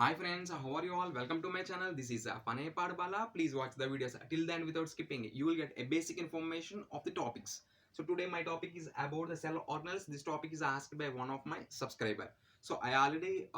Hi friends, how are you all? Welcome to my channel. This is Panay Padbala. Please watch the videos till then without skipping. You will get a basic information of the topics. So today my topic is about the cell organelles. This topic is asked by one of my subscriber. So I already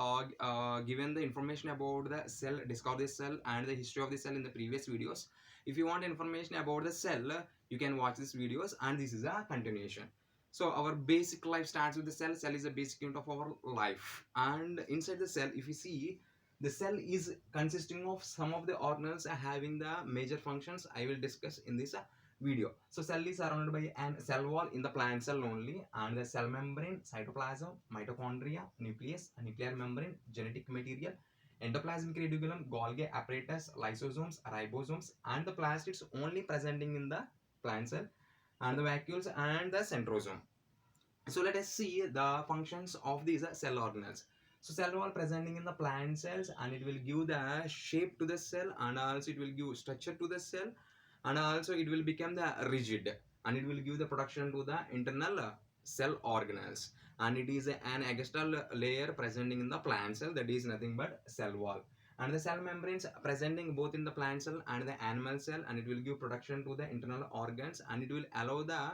given the information about the cell, discover the cell and the history of the cell in the previous videos. If you want information about the cell, you can watch these videos and this is a continuation. So our basic life starts with the cell. Cell is a basic unit of our life, and inside the cell, if you see, the cell is consisting of some of the organelles having the major functions I will discuss in this video. So cell is surrounded by an cell wall in the plant cell only, and the cell membrane, cytoplasm, mitochondria, nucleus, nuclear membrane, genetic material, endoplasmic reticulum, Golgi apparatus, lysosomes, ribosomes, and the plastids only presenting in the plant cell, and the vacuoles and the centrosome. So let us see the functions of these cell organelles. So cell wall presenting in the plant cells, and it will give the shape to the cell, and also it will give structure to the cell, and also it will become the rigid, and it will give the protection to the internal cell organelles. And it is an external layer presenting in the plant cell, that is nothing but cell wall. And the cell membranes presenting both in the plant cell and the animal cell, and it will give protection to the internal organs, and it will allow the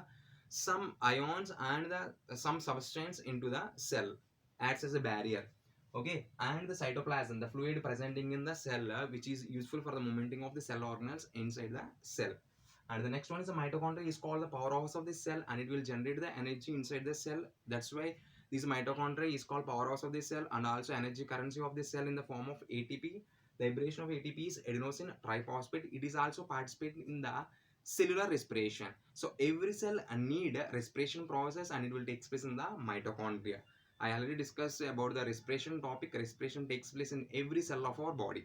some ions and some substance into the cell, acts as a barrier. Okay, and the cytoplasm, the fluid presenting in the cell, which is useful for the momenting of the cell organelles inside the cell. And the next one is the mitochondria, is called the powerhouse of the cell, and it will generate the energy inside the cell. That's why this mitochondria is called powerhouse of the cell, and also energy currency of the cell in the form of ATP. The liberation of ATP is adenosine triphosphate. It is also participating in the cellular respiration. So every cell need a respiration process, and it will take place in the mitochondria. I already discussed about the respiration topic. Respiration takes place in every cell of our body.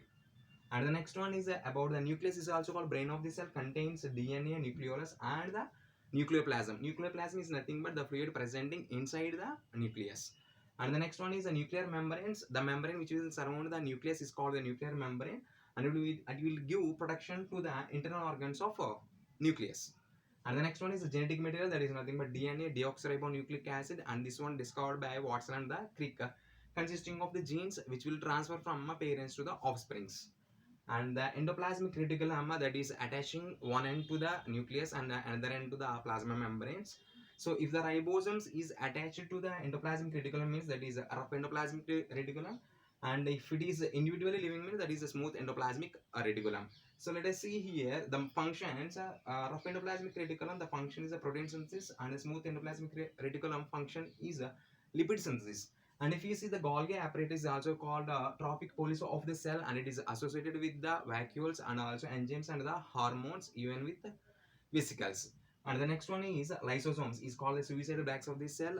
And the next one is about the nucleus, is also called brain of the cell, contains DNA, nucleolus, and the nucleoplasm. Nucleoplasm is nothing but the fluid presenting inside the nucleus. And the next one is the nuclear membranes. The membrane which will surround the nucleus is called the nuclear membrane, and it will give protection to the internal organs of nucleus. And the next one is the genetic material, that is nothing but DNA, deoxyribonucleic acid, and this one discovered by Watson and the Crick, consisting of the genes which will transfer from parents to the offsprings. And the endoplasmic reticulum, that is attaching one end to the nucleus and another end to the plasma membranes. So if the ribosomes is attached to the endoplasmic reticulum, means that is a rough endoplasmic reticulum, and if it is individually living, means that is a smooth endoplasmic reticulum. So let us see here the functions. Rough endoplasmic reticulum, the function is a protein synthesis, and a smooth endoplasmic reticulum function is a lipid synthesis. And if you see, the Golgi apparatus is also called tropic police of the cell, and it is associated with the vacuoles and also enzymes and the hormones, even with vesicles. And the next one is lysosomes, is called the suicidal bags of the cell.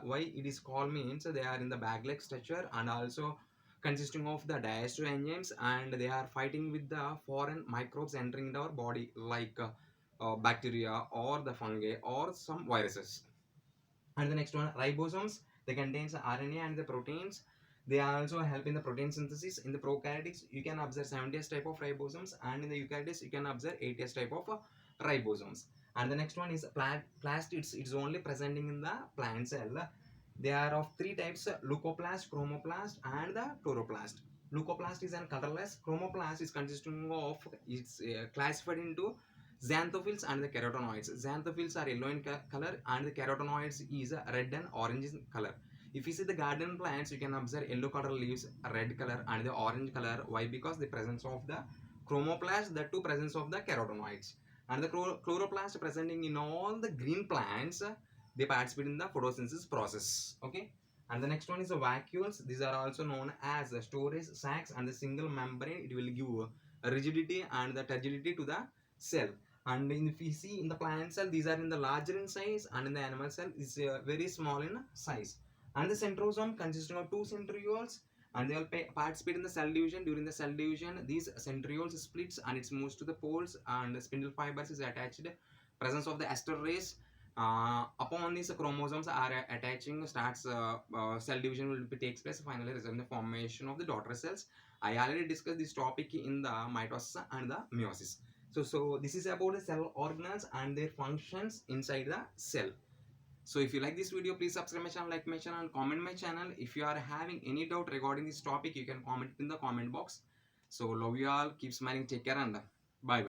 Why it is called, means they are in the bag-like structure, and also consisting of the digestive enzymes, and they are fighting with the foreign microbes entering into our body, like bacteria or the fungi or some viruses. And the next one, ribosomes, they contains RNA and the proteins. They also help in the protein synthesis. In the prokaryotes, you can observe 70s type of ribosomes, and in the eukaryotes, you can observe 80s type of ribosomes. And the next one is plastids. It's only presenting in the plant cell. They are of three types: leucoplast, chromoplast, and the chloroplast. Leucoplast is an colorless. Chromoplast is consisting of, it's classified into xanthophylls and the carotenoids. Xanthophylls are yellow in color, and the carotenoids is red and orange in color. If you see the garden plants, you can observe yellow color leaves, red color, and the orange color. Why? Because the presence of the chromoplast, the two presence of the carotenoids. And the chloroplast presenting in all the green plants, they participate in the photosynthesis process. Okay. And the next one is the vacuoles. These are also known as the storage sacs, and the single membrane, it will give rigidity and the turgidity to the cell. And if we see in the plant cell, these are in the larger in size, and in the animal cell is very small in size. And the centrosome consisting of two centrioles, and they will participate in the cell division. During the cell division, these centrioles splits, and it moves to the poles, and the spindle fibers is attached. Presence of the esterase, upon these chromosomes are attaching, starts cell division will takes place, finally result in the formation of the daughter cells. I already discussed this topic in the mitosis and the meiosis. So this is about the cell organelles and their functions inside the cell. So if you like this video, please subscribe my channel, like my channel, and comment my channel. If you are having any doubt regarding this topic, you can comment in the comment box. So love you all, keep smiling, take care, and bye.